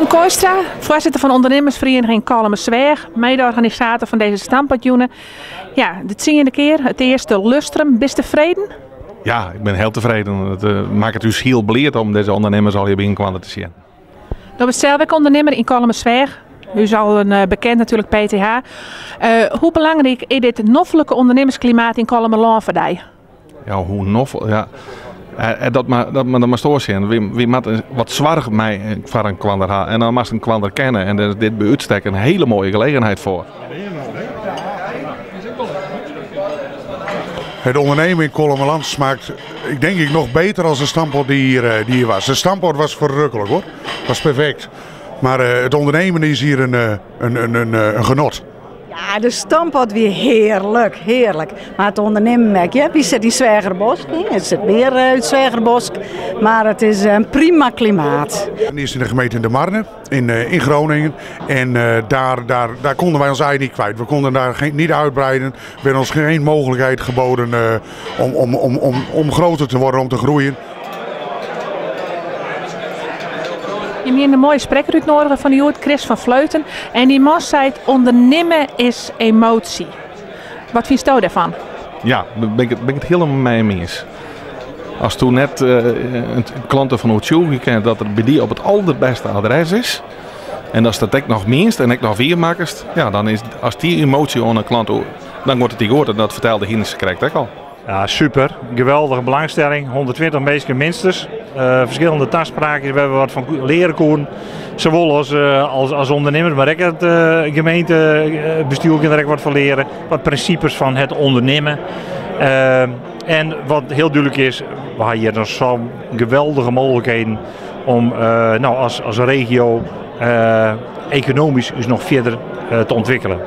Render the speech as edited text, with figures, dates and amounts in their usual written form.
John Kooistra, voorzitter van ondernemersvereniging Kalmesweg, mede-organisator van deze stampadjoenen. Ja, de 10e keer, het eerste lustrum. Bist je tevreden? Ja, ik ben heel tevreden. Het maakt het dus heel blij om deze ondernemers al hier binnenkomen te zien. Je bent zelf ook ondernemer in Kalmesweg. U is al een bekend natuurlijk PTH. Hoe belangrijk is dit noffelijke ondernemersklimaat in Kalmeland voor jou? Ja, hoe noffel. Ja. Dat maar stoorzien. Wie maakt wat zwaar mij voor een kwander ha en dan mag een kwander kennen en is dit bij uitstek een hele mooie gelegenheid voor. Het ondernemen in Kolmeland smaakt, ik denk nog beter als de stampot die hier was. De stampot was verrukkelijk hoor, was perfect. Maar het ondernemen is hier een genot. Ja, de stampot weer heerlijk, heerlijk. Maar het ondernemen merk je, wie zit in Zwijgerbosk? Het zit weer uit Zwijgerbosk. Maar het is een prima klimaat. Die is in de gemeente De Marne in Groningen. En daar konden wij ons ei niet kwijt. We konden daar niet uitbreiden. Er werd ons geen mogelijkheid geboden om groter te worden, om te groeien. Je hebt een mooie spreker uitnodigen van die Chris van Vleuten. En die man zei: ondernemen is emotie. Wat vind je daarvan? Ja, ben ik het helemaal mee eens. Als toen net een klanten van Oetsjoe kent dat er bij die op het allerbeste adres is. En als dat ik nog minst en ik nog vier maakst, ja, dan is als die emotie aan een klant, dan wordt het die gehoord. En dat vertelde Hines krijgt ook al. Ja, super. Geweldige belangstelling. 120 mensen minstens. Verschillende taspraakjes. We hebben wat van leren koen. Zowel als ondernemer, maar ook het gemeentebestuur kan er ook wat van leren. Wat principes van het ondernemen. En wat heel duidelijk is, we hebben hier nog zo'n geweldige mogelijkheden om als regio economisch dus nog verder te ontwikkelen.